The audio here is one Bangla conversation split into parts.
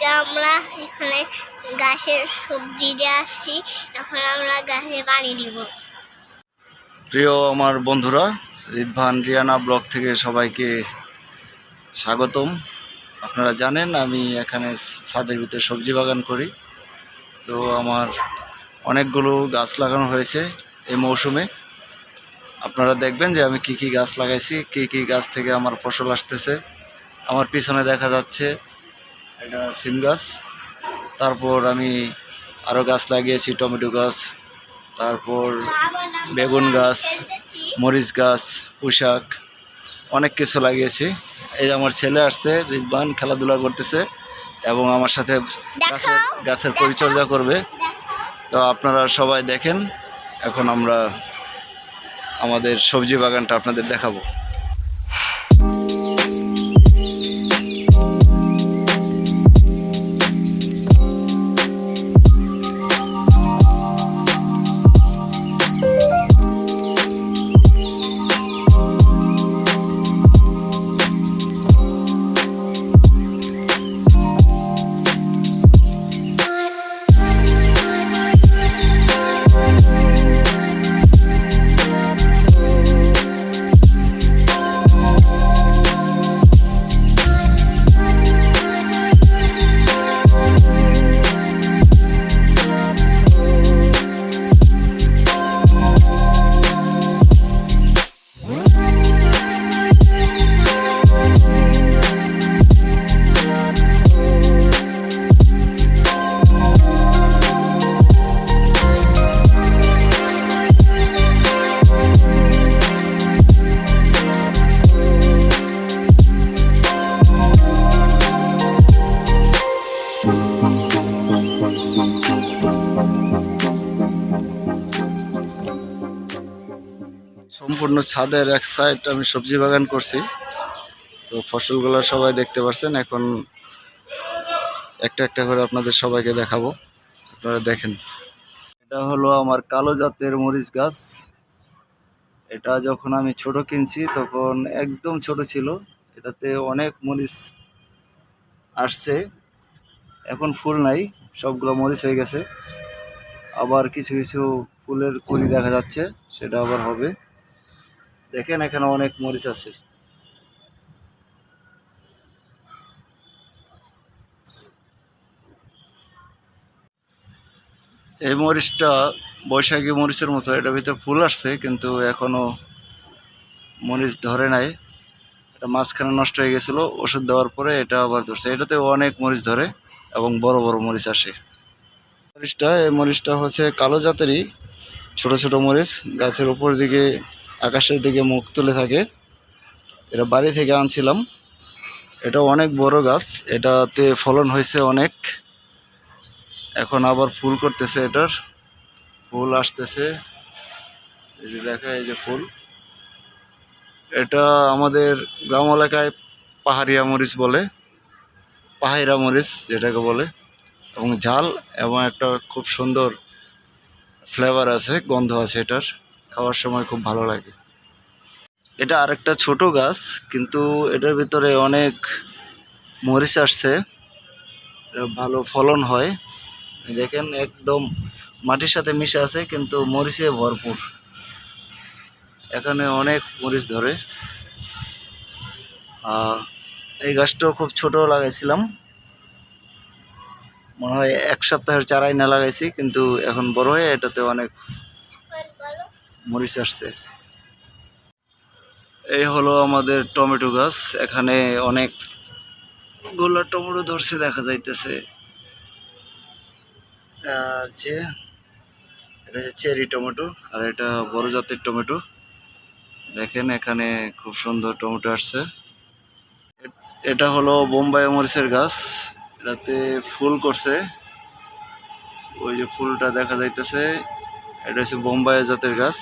আজকে আমরা এখানে গাছের সবজি দিয়ে আসছি। এখন আমরা গাছে পানি দিব। প্রিয় আমার বন্ধুরা, রিদভান রিয়ানা ব্লগ থেকে সবাইকে স্বাগতম। আপনারা জানেন আমি এখানে ছাদের ভিতরে সবজি বাগান করি। তো আমার অনেকগুলো গাছ লাগানো হয়েছে এই মৌসুমে। আপনারা দেখবেন যে আমি কি গাছ লাগাইছি, কি গাছ থেকে আমার ফসল আসতেছে। আমার পিছনে দেখা যাচ্ছে এটা সিম গাছ। তারপর আমি আরও গাছ লাগিয়েছি, টমেটো গাছ, তারপর বেগুন গাছ, মরিচ গাছ, পুঁইশাক, অনেক কিছু লাগিয়েছি। এই আমার ছেলে আসছে, রিদভান খেলাধুলা করতেছে এবং আমার সাথে গাছের পরিচর্যা করবে। তো আপনারা সবাই দেখেন। এখন আমরা আমাদের সবজি বাগানটা আপনাদের দেখাবো। সম্পূর্ণ ছাদের এক সাইড আমি সবজি বাগান করছি। তো ফসলগুলো সবাই দেখতে পাচ্ছেন। এখন একটা একটা করে আপনাদের সবাইকে দেখাবো, আপনারা দেখেন। এটা হলো আমার কালো জাতের মরিচ গাছ। এটা যখন আমি ছোট কিনছি তখন একদম ছোট ছিল, এটাতে অনেক মরিচ আসছে। এখন ফুল নাই, সবগুলো মরিচ হয়ে গেছে। আবার কিছু কিছু ফুলের কুঁড়ি দেখা যাচ্ছে, সেটা আবার হবে। দেখেন এখানে অনেক মরিচ আছে। এই মরিচটা বৈশাখী মরিচের মতো, এটার ভিতরে ফুল আসছে কিন্তু এখনো মরিচ ধরে নাই। এটা মাঝখানে নষ্ট হয়ে গেছিল, ওষুধ দেওয়ার পরে এটা আবার ধরছে। এটাতে অনেক মরিচ ধরে এবং বড় বড় মরিচ আসে। এই মরিচটা হচ্ছে কালো জাতেরই, ছোট ছোট মরিচ, গাছের উপর দিকে আকাশের দিকে মুখ তুলে থাকে। এটা বাড়ি থেকে আনছিলাম। এটা অনেক বড় গাছ, এটাতে ফলন হয়েছে অনেক। এখন আবার ফুল করতেছে, এটার ফুল আসতেছে। এই যে দেখা, এই যে ফুল। এটা আমাদের গ্রাম এলাকায় পাহাড়িয়া মরিচ বলে, পাহাইরা মরিচ যেটাকে বলে, এবং ঝাল এবং একটা খুব সুন্দর ফ্লেভার আছে, গন্ধ আছে এটার, খাওয়ার সময় খুব ভালো লাগে। এটা আরেকটা ছোট গাছ, কিন্তু এটার ভিতরে অনেক মরিচ আসছে, ভালো ফলন হয়। দেখেন একদম মাটির সাথে মিশে আছে কিন্তু মরিচে ভরপুর। এখানে অনেক মরিচ ধরে। এই গাছটাও খুব ছোট লাগাইছিলাম, মনে হয় এক সপ্তাহের চারাই না লাগাইছি, কিন্তু এখন বড় হয়ে এটাতে অনেক মরিচ আসছে। এই হলো আমাদের টমেটো গাছ। এখানে অনেক গোলা টমেটো ধরছে দেখা যাইতেছে। এটা হচ্ছে চেরি টমেটো, আর এটা বড় জাতের টমেটো। দেখেন এখানে খুব সুন্দর টমেটো আসছে। এটা হলো বোম্বাই মরিচের গাছ, এটাতে ফুল করছে, ওই যে ফুলটা দেখা যাইতেছে। এটা হচ্ছে বোম্বাই জাতের গাছ,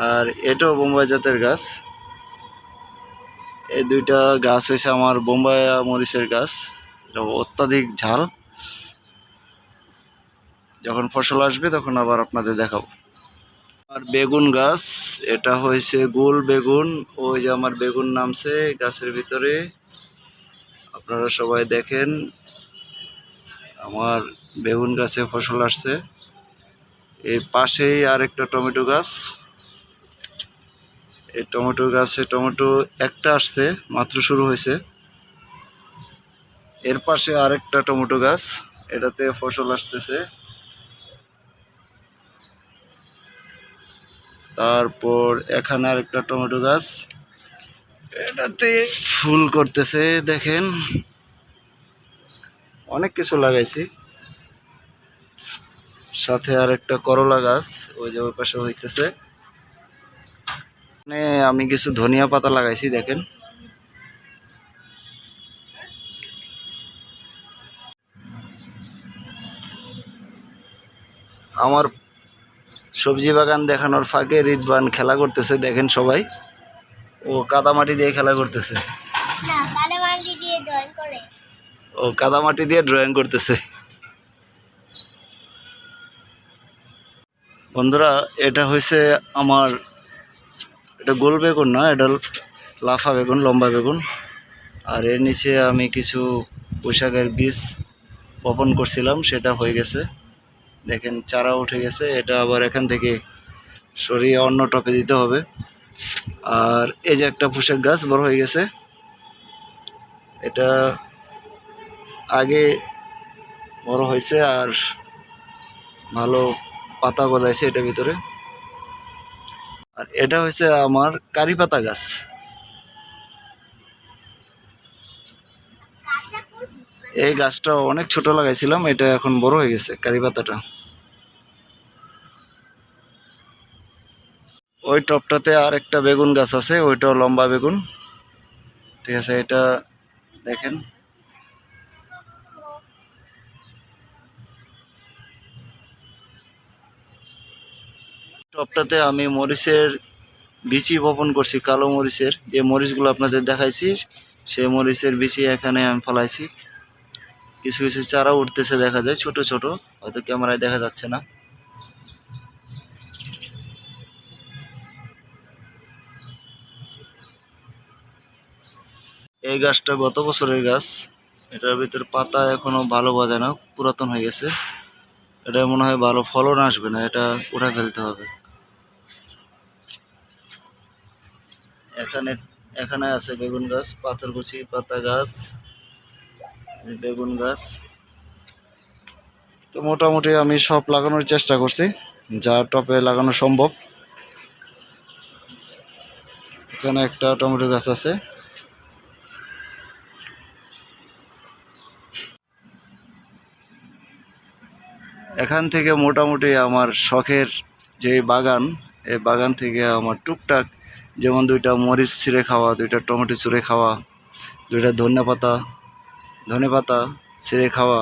আর এটাও বোম্বাই জাতের গাছ। এই দুইটা গাছ হয়েছে আমার বোম্বাই মরিচের গাছ। এটা অত্যাধিক ঝাল। যখন ফসল আসবে তখন আবার আপনাদের দেখাবো। আর বেগুন গাছ, এটা হয়েছে গোল বেগুন। ওই যে আমার বেগুন নামছে গাছের ভিতরে, আপনারা সবাই দেখেন। আমার বেগুন গাছে ফসল আসছে। এই পাশেই আরেকটা টমেটো গাছ। এই টমেটো গাছে টমেটো একটা আসছে, মাত্র শুরু হয়েছে। এর পাশে আরেকটা টমেটো গাছ, এটাতে ফসল আসতেছে। তারপর এখানে আরেকটা টমেটো গাছ, এটাতে ফুল করতেছে। দেখেন অনেক কিছু লাগাইছি। সাথে আরেকটা করলা গাছ ওই যে ওই পাশে হইতেছে। মানে আমি কিছু ধনিয়া পাতা লাগাইছি দেখেন। আমার সবজি বাগান দেখানোর ফাঁকে রিদবান খেলা করতেছে দেখেন সবাই। ও কাদামাটি দিয়ে খেলা করতেছে। না, কাদামাটি দিয়ে ড্রয়িং করে। ও কাদামাটি দিয়ে ড্রয়িং করতেছে। বন্ধুরা, এটা হয়েছে আমার, এটা গোল বেগুন না, এটা লাফা বেগুন, লম্বা বেগুন। আর এর নিচে আমি কিছু পোশাকের বীজ বপন করছিলাম, সেটা হয়ে গেছে। দেখেন চারা উঠে গেছে। এটা আবার এখান থেকে সরিয়ে অন্য টপে দিতে হবে। আর এই যে একটা পোশাক গাছ বড় হয়ে গেছে, এটা আগে বড় হয়েছে আর ভালো পাতা গজাইছে এটার ভিতরে। আর এটা হচ্ছে আমার কারি পাতা গাছ। এই গাছটা অনেক ছোট লাগাইছিলাম, এটা এখন বড় হয়ে গেছে কারি পাতাটা। ওই টপটাতে আর একটা বেগুন গাছ আছে, ওইটাও লম্বা বেগুন। ঠিক আছে, এটা দেখেন। টপটাতে আমি মরিচের বিচি বপন করছি, কালো মরিচের। যে মরিচগুলো আপনাদের দেখাইছি সেই মরিচের বিচি এখানে আমি ফলাইছি। কিছু কিছু চারা উঠতেছে দেখা যায়, ছোট ছোট, হয়তো ক্যামেরায় দেখা যাচ্ছে না। এই গাছটা গত বছরের গাছ। এটার ভিতর পাতা এখনো ভালো বাজে না, পুরাতন হয়ে গেছে। এটা মনে হয় ভালো ফলন আসবে না, এটা উঠে ফেলতে হবে। এখানে এখানে আছে বেগুন গাছ, পাথরকুচি পাতা গাছ, বেগুন গাছ। তো মোটামুটি আমি সব লাগানোর চেষ্টা করছি যা টপে লাগানো সম্ভব। এখানে একটা টমেটো গাছ আছে। এখান থেকে মোটামুটি আমার শখের যে বাগান, এই বাগান থেকে আমার টুকটাক, যেমন দুইটা মরিচ ছিঁড়ে খাওয়া, দুইটা টমেটো ছিঁড়ে খাওয়া, দুইটা ধনে পাতা ছিঁড়ে খাওয়া,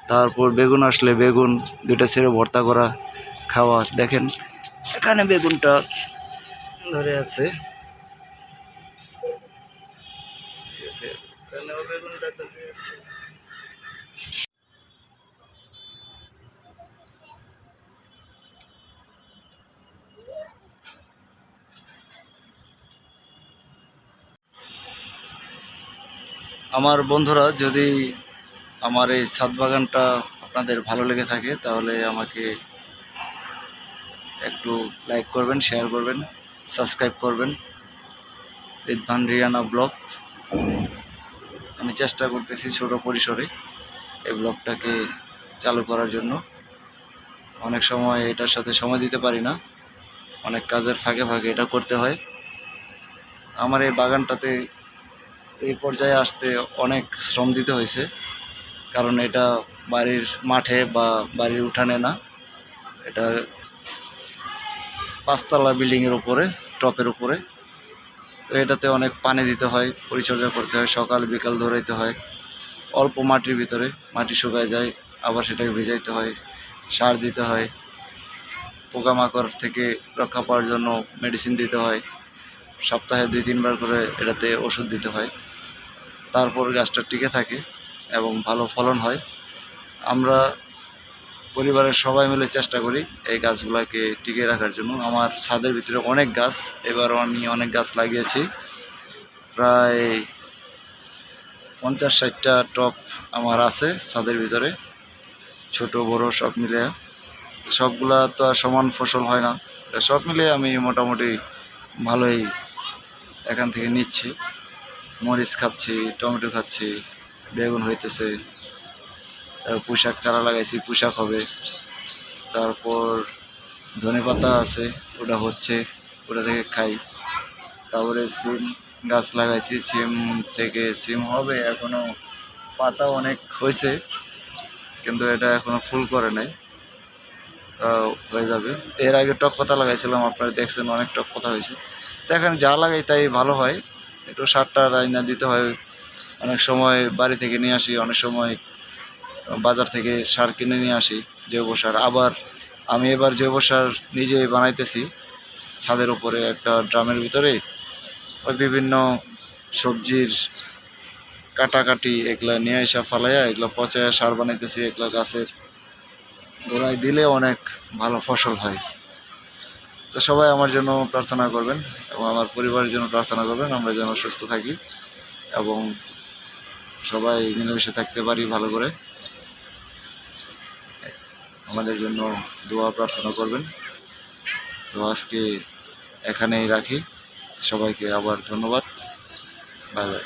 তারপর বেগুন আসলে বেগুন দুইটা ছিঁড়ে ভর্তা করা খাওয়া। দেখেন এখানে বেগুনটা ধরে আছে, ঠিক আছে, এখানেও বেগুনটা ধরে আছে। আমার বন্ধুরা, যদি আমার এই ছাদ বাগানটা আপনাদের ভালো লেগে থাকে তাহলে আমাকে একটু লাইক করবেন, শেয়ার করবেন, সাবস্ক্রাইব করবেন। রিদভান রিয়ানা ব্লগ। আমি চেষ্টা করতেছি ছোট পরিসরে এই ব্লগটাকে চালু করার জন্য। অনেক সময় এটার সাথে সময় দিতে পারি না, অনেক কাজের ফাঁকে ফাঁকে এটা করতে হয়। আমার এই বাগানটাতে এই পর্যায়ে আসতে অনেক শ্রম দিতে হয়েছে, কারণ এটা বাড়ির মাঠে বা বাড়ির উঠানে না, এটা 5তলা বিল্ডিংয়ের উপরে, টপের উপরে। তো এটাতে অনেক পানি দিতে হয়, পরিচর্যা করতে হয়, সকাল বিকাল দৌড়াইতে হয়। অল্প মাটির ভিতরে মাটি শুকায় যায়, আবার সেটাকে ভেজাইতে হয়, সার দিতে হয়, পোকামাকড় থেকে রক্ষা পাওয়ার জন্য মেডিসিন দিতে হয়, সপ্তাহে 2-3 বার করে এটাতে ওষুধ দিতে হয়। তারপর গাছটা টিকে থাকে এবং ভালো ফলন হয়। আমরা পরিবারের সবাই মিলে চেষ্টা করি এই গাছগুলোকে টিকে রাখার জন্য। আমার ছাদের ভিতরে অনেক গাছ, এবারও আমি অনেক গাছ লাগিয়েছি, প্রায় 50-60টা টব আমার আছে ছাদের ভিতরে, ছোট বড় সব মিলে। সবগুলা তো আর সমান ফসল হয় না, তা সব মিলে আমি মোটামুটি ভালোই এখান থেকে নিচ্ছি। মরিচ খাচ্ছি, টমেটো খাচ্ছি, বেগুন হইতেছে, পুঁইশাক চারা লাগাইছি, পুঁইশাক হবে। তারপর ধনেপাতা আছে, ওটা হচ্ছে, ওটা থেকে খাই। তারপরে সিম গাছ লাগাইছি, সিম থেকে সিম হবে, এখনো পাতা অনেক হয়েছে কিন্তু এটা এখনো ফুল করে নাই, হয়ে যাবে। এর আগে টক পাতা লাগাইছিলাম, আপনারা দেখছেন অনেক টক পাতা হয়েছে। তো এখন যা লাগাই তাই ভালো হয়, একটু সারটা রাইনা দিতে হয়। অনেক সময় বাড়ি থেকে নিয়ে আসি, অনেক সময় বাজার থেকে সার কিনে নিয়ে আসি, জৈব সার। আবার আমি এবার জৈব সার নিজেই বানাইতেছি ছাদের উপরে একটা ড্রামের ভিতরে। ওই বিভিন্ন সবজির কাটাকাটি এগুলা নিয়ে আসা ফালাইয়া এগুলো পচায়া সার বানাইতেছি, এগুলো গাছের গোড়ায় দিলে অনেক ভালো ফসল হয়। তো সবাই আমার জন্য প্রার্থনা করবেন এবং আমার পরিবারের জন্য প্রার্থনা করবেন, আমরা যেন সুস্থ থাকি এবং সবাই মিলেমিশে থাকতে পারি ভালো করে। আমাদের জন্য দোয়া প্রার্থনা করবেন। তো আজকে এখানেই রাখি, সবাইকে আবার ধন্যবাদ, বাই বাই।